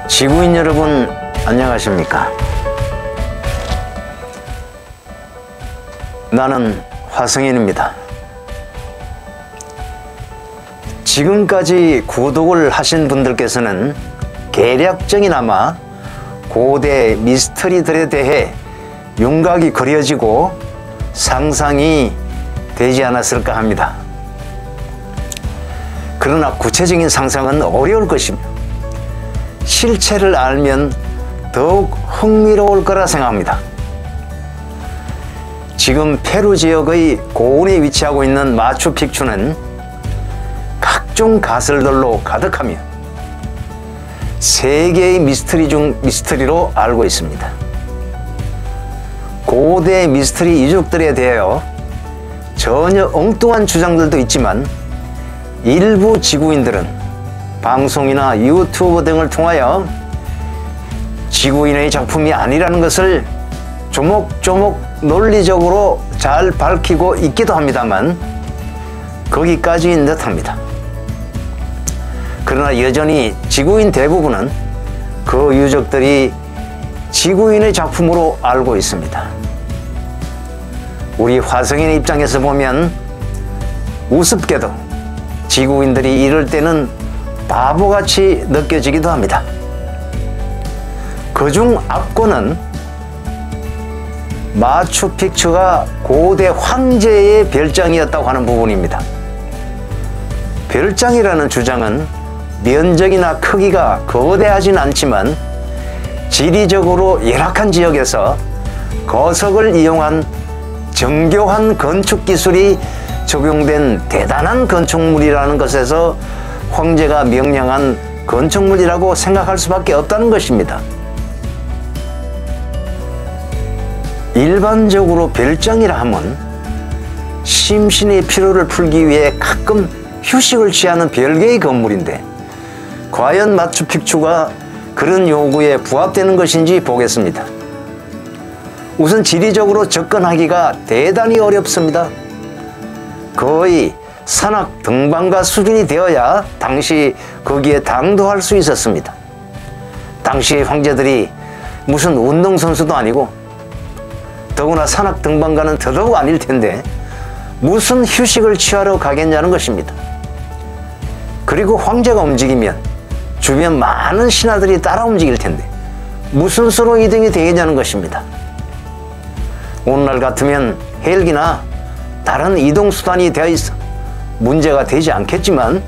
지구인 여러분, 안녕하십니까? 나는 화성인입니다. 지금까지 구독을 하신 분들께서는 개략적이나마 고대 미스터리들에 대해 윤곽이 그려지고 상상이 되지 않았을까 합니다. 그러나 구체적인 상상은 어려울 것이며 실체를 알면 더욱 흥미로울 거라 생각합니다. 지금 페루 지역의 고원에 위치하고 있는 마추픽추는 각종 가설들로 가득하며 세계의 미스터리 중 미스터리로 알고 있습니다. 고대 미스터리 이족들에 대하여 전혀 엉뚱한 주장들도 있지만 일부 지구인들은 방송이나 유튜브 등을 통하여 지구인의 작품이 아니라는 것을 조목조목 논리적으로 잘 밝히고 있기도 합니다만 거기까지인 듯합니다. 그러나 여전히 지구인 대부분은 그 유적들이 지구인의 작품으로 알고 있습니다. 우리 화성인의 입장에서 보면 우습게도 지구인들이 이럴 때는 바보같이 느껴지기도 합니다. 그중 악권은 마추픽추가 고대 황제의 별장이었다고 하는 부분입니다. 별장이라는 주장은 면적이나 크기가 거대하진 않지만 지리적으로 열악한 지역에서 거석을 이용한 정교한 건축 기술이 적용된 대단한 건축물이라는 것에서 황제가 명령한 건축물이라고 생각할 수밖에 없다는 것입니다. 일반적으로 별장이라 하면 심신의 피로를 풀기 위해 가끔 휴식을 취하는 별개의 건물인데 과연 마추픽추가 그런 요구에 부합되는 것인지 보겠습니다. 우선 지리적으로 접근하기가 대단히 어렵습니다. 거의 산악 등반가 수준이 되어야 당시 거기에 당도할 수 있었습니다. 당시 황제들이 무슨 운동선수도 아니고 더구나 산악 등반가는 더더욱 아닐 텐데 무슨 휴식을 취하러 가겠냐는 것입니다. 그리고 황제가 움직이면 주변 많은 신하들이 따라 움직일 텐데 무슨 수로 이동이 되겠냐는 것입니다. 오늘날 같으면 헬기나 다른 이동수단이 되어 있어 문제가 되지 않겠지만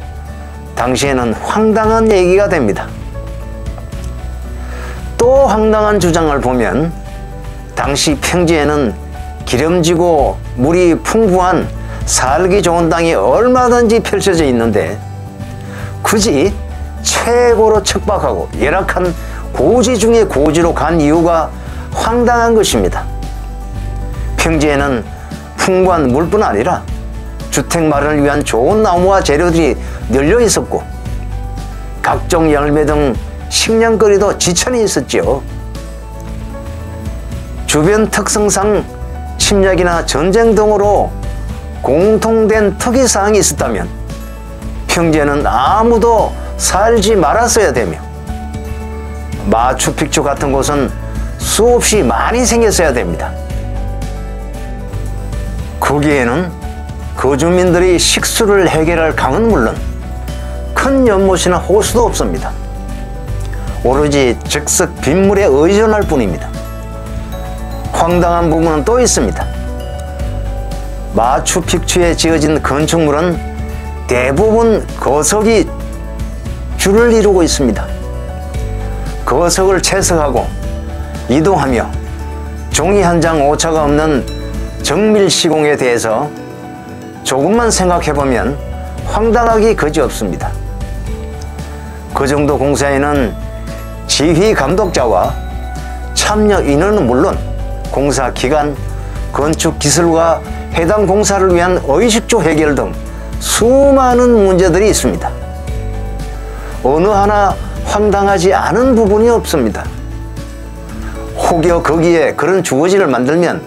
당시에는 황당한 얘기가 됩니다. 또 황당한 주장을 보면 당시 평지에는 기름지고 물이 풍부한 살기 좋은 땅이 얼마든지 펼쳐져 있는데 굳이 최고로 척박하고 열악한 고지 중에 고지로 간 이유가 황당한 것입니다. 평지에는 풍부한 물뿐 아니라 주택 마련을 위한 좋은 나무와 재료들이 널려 있었고 각종 열매 등 식량거리도 지천이 있었지요. 주변 특성상 침략이나 전쟁 등으로 공통된 특이사항이 있었다면 평지에는 아무도 살지 말았어야 되며 마추픽추 같은 곳은 수없이 많이 생겼어야 됩니다. 거기에는 거주민들이 식수를 해결할 강은 물론 큰 연못이나 호수도 없습니다. 오로지 즉석 빗물에 의존할 뿐입니다. 황당한 부분은 또 있습니다. 마추픽추에 지어진 건축물은 대부분 거석이 줄을 이루고 있습니다. 거석을 채석하고 이동하며 종이 한 장 오차가 없는 정밀 시공에 대해서 조금만 생각해보면 황당하기 그지없습니다. 그 정도 공사에는 지휘 감독자와 참여 인원은 물론 공사 기간, 건축 기술과 해당 공사를 위한 의식주 해결 등 수많은 문제들이 있습니다. 어느 하나 황당하지 않은 부분이 없습니다. 혹여 거기에 그런 주거지를 만들면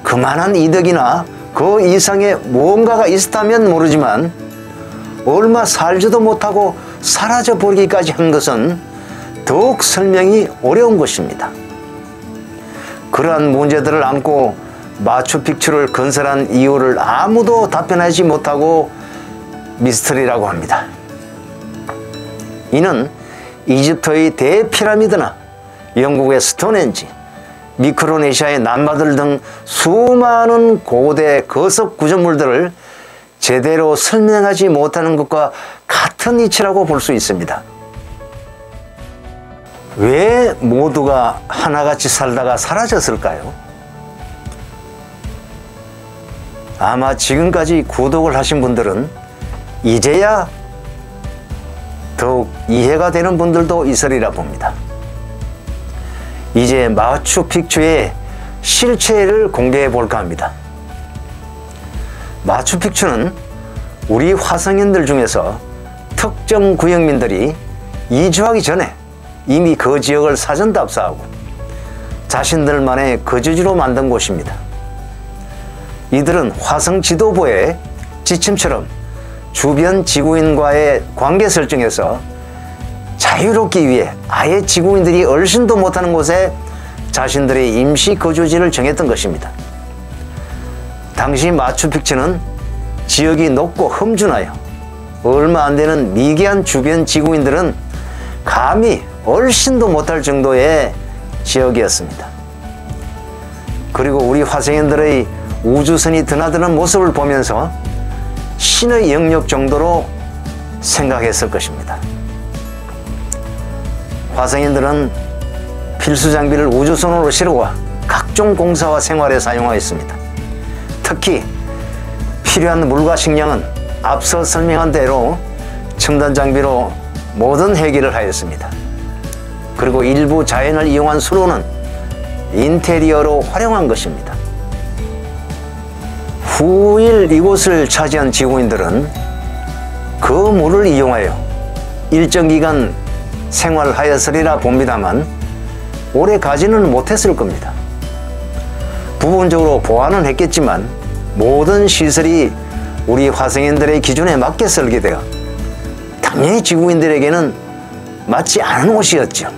그만한 이득이나 그 이상의 무언가가 있었다면 모르지만 얼마 살지도 못하고 사라져 버리기까지 한 것은 더욱 설명이 어려운 것입니다. 그러한 문제들을 안고 마추픽추를 건설한 이유를 아무도 답변하지 못하고 미스터리라고 합니다. 이는 이집트의 대피라미드나 영국의 스톤헨지, 미크로네시아의 남바들 등 수많은 고대 거석 구조물들을 제대로 설명하지 못하는 것과 같은 이치라고 볼 수 있습니다. 왜 모두가 하나같이 살다가 사라졌을까요? 아마 지금까지 구독을 하신 분들은 이제야 더욱 이해가 되는 분들도 있으리라 봅니다. 이제 마추픽추의 실체를 공개해 볼까 합니다. 마추픽추는 우리 화성인들 중에서 특정 구역민들이 이주하기 전에 이미 그 지역을 사전답사하고 자신들만의 거주지로 만든 곳입니다. 이들은 화성 지도부의 지침처럼 주변 지구인과의 관계 설정에서 자유롭기 위해 아예 지구인들이 얼씬도 못하는 곳에 자신들의 임시 거주지를 정했던 것입니다. 당시 마추픽추는 지역이 높고 험준하여 얼마 안 되는 미개한 주변 지구인들은 감히 얼씬도 못할 정도의 지역이었습니다. 그리고 우리 화성인들의 우주선이 드나드는 모습을 보면서 신의 영역 정도로 생각했을 것입니다. 화성인들은 필수 장비를 우주선으로 실어와 각종 공사와 생활에 사용하였습니다. 특히 필요한 물과 식량은 앞서 설명한 대로 첨단 장비로 모든 해결을 하였습니다. 그리고 일부 자연을 이용한 수로는 인테리어로 활용한 것입니다. 후일 이곳을 차지한 지구인들은 그 물을 이용하여 일정 기간 생활하였으리라 봅니다만 오래 가지는 못했을 겁니다. 부분적으로 보완은 했겠지만 모든 시설이 우리 화성인들의 기준에 맞게 설계되어 당연히 지구인들에게는 맞지 않은 곳이었죠.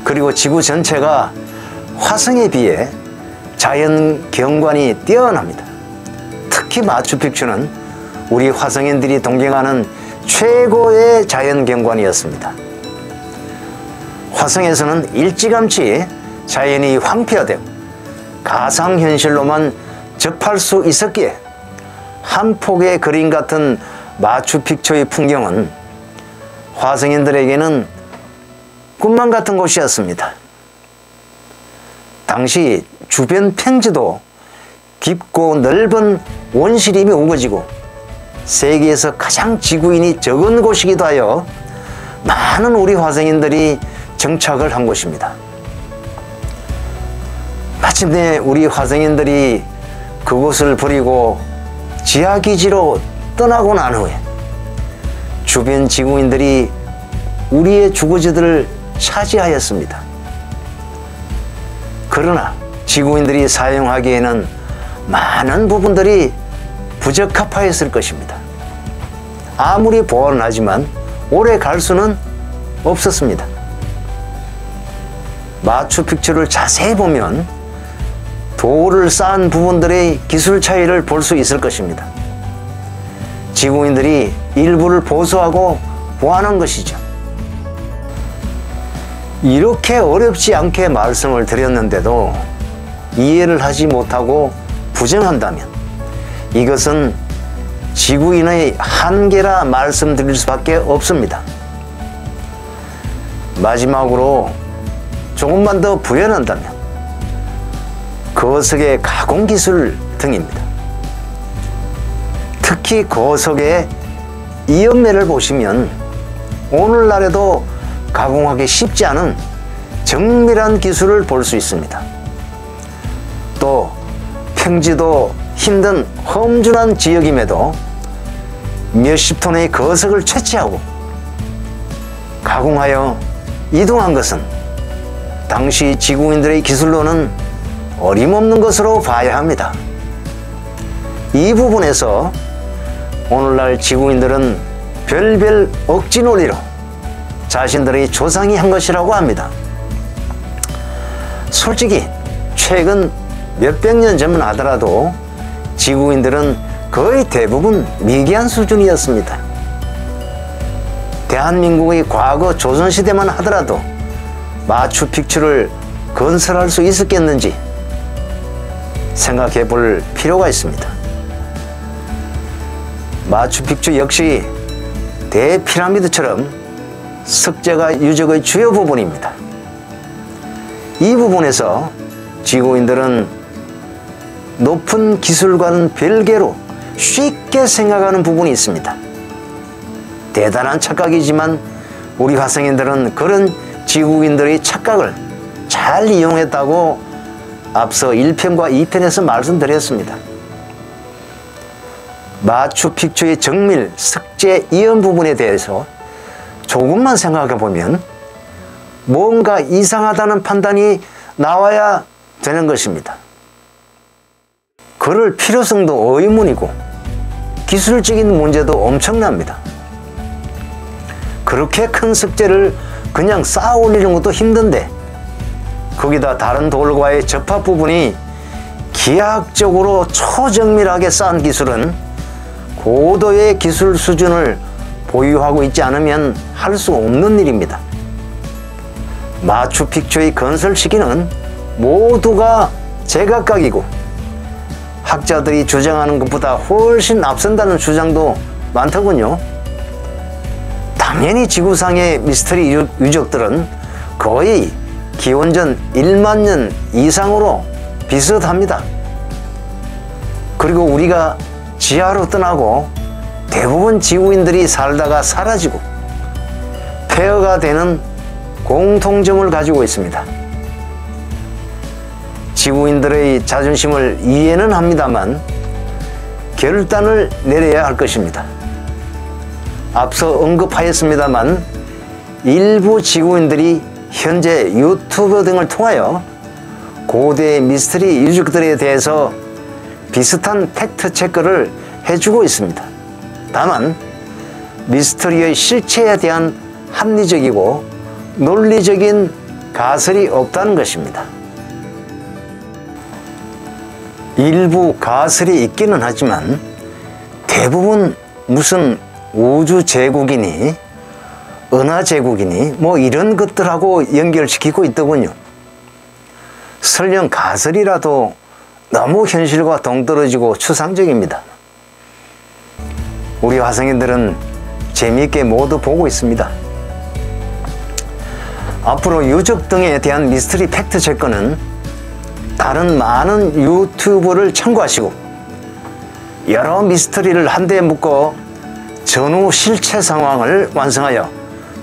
그리고 지구 전체가 화성에 비해 자연 경관이 뛰어납니다. 특히 마추픽추는 우리 화성인들이 동경하는 최고의 자연 경관이었습니다. 화성에서는 일찌감치 자연이 황폐화되고 가상현실로만 접할 수 있었기에 한 폭의 그림 같은 마추픽추의 풍경은 화성인들에게는 꿈만 같은 곳이었습니다. 당시 주변 평지도 깊고 넓은 원시림이 우거지고 세계에서 가장 지구인이 적은 곳이기도 하여 많은 우리 화성인들이 정착을 한 곳입니다. 마침내 우리 화성인들이 그곳을 버리고 지하기지로 떠나고 난 후에 주변 지구인들이 우리의 주거지들을 차지하였습니다. 그러나 지구인들이 사용하기에는 많은 부분들이 부적합하였을 것입니다. 아무리 보완을 하지만 오래 갈 수는 없었습니다. 마추픽추를 자세히 보면 돌을 쌓은 부분들의 기술 차이를 볼 수 있을 것입니다. 지구인들이 일부를 보수하고 보완한 것이죠. 이렇게 어렵지 않게 말씀을 드렸는데도 이해를 하지 못하고 부정한다면 이것은 지구인의 한계라 말씀드릴 수밖에 없습니다. 마지막으로 조금만 더 부연한다면 거석의 가공기술 등입니다. 특히 거석의 이연매를 보시면 오늘날에도 가공하기 쉽지 않은 정밀한 기술을 볼 수 있습니다. 또 평지도 힘든 험준한 지역임에도 몇십 톤의 거석을 채취하고 가공하여 이동한 것은 당시 지구인들의 기술로는 어림없는 것으로 봐야 합니다. 이 부분에서 오늘날 지구인들은 별별 억지 논리로 자신들의 조상이 한 것이라고 합니다. 솔직히 최근 몇백 년 전만 하더라도 지구인들은 거의 대부분 미개한 수준이었습니다. 대한민국의 과거 조선시대만 하더라도 마추픽추를 건설할 수 있었겠는지 생각해 볼 필요가 있습니다. 마추픽추 역시 대피라미드처럼 석재가 유적의 주요 부분입니다. 이 부분에서 지구인들은 높은 기술과는 별개로 쉽게 생각하는 부분이 있습니다. 대단한 착각이지만 우리 화성인들은 그런 지구인들의 착각을 잘 이용했다고 앞서 1편과 2편에서 말씀드렸습니다. 마추픽추의 정밀, 석재, 이연 부분에 대해서 조금만 생각해 보면 뭔가 이상하다는 판단이 나와야 되는 것입니다. 그럴 필요성도 의문이고 기술적인 문제도 엄청납니다. 그렇게 큰 석재를 그냥 쌓아 올리는 것도 힘든데 거기다 다른 돌과의 접합 부분이 기하학적으로 초정밀하게 쌓은 기술은 고도의 기술 수준을 보유하고 있지 않으면 할 수 없는 일입니다. 마추픽추의 건설 시기는 모두가 제각각이고 학자들이 주장하는 것보다 훨씬 앞선다는 주장도 많더군요. 당연히 지구상의 미스터리 유적들은 거의 기원전 1만 년 이상으로 비슷합니다. 그리고 우리가 지하로 떠나고 대부분 지구인들이 살다가 사라지고 폐허가 되는 공통점을 가지고 있습니다. 지구인들의 자존심을 이해는 합니다만 결단을 내려야 할 것입니다. 앞서 언급하였습니다만 일부 지구인들이 현재 유튜브 등을 통하여 고대 미스터리 유적들에 대해서 비슷한 팩트 체크를 해주고 있습니다. 다만 미스터리의 실체에 대한 합리적이고 논리적인 가설이 없다는 것입니다. 일부 가설이 있기는 하지만 대부분 무슨 우주 제국이니 은하 제국이니 뭐 이런 것들하고 연결시키고 있더군요. 설령 가설이라도 너무 현실과 동떨어지고 추상적입니다. 우리 화성인들은 재미있게 모두 보고 있습니다. 앞으로 유적 등에 대한 미스터리 팩트 체크는 다른 많은 유튜브를 참고하시고 여러 미스터리를 한데 묶어 전후 실체 상황을 완성하여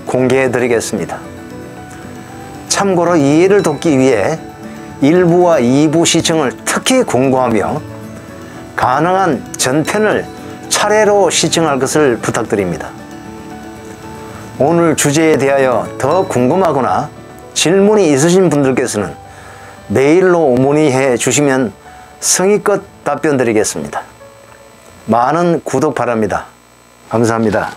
공개해 드리겠습니다. 참고로 이해를 돕기 위해 1부와 2부 시청을 특히 공고하며 가능한 전편을 차례로 시청할 것을 부탁드립니다. 오늘 주제에 대하여 더 궁금하거나 질문이 있으신 분들께서는 메일로 문의해 주시면 성의껏 답변 드리겠습니다. 많은 구독 바랍니다. 감사합니다.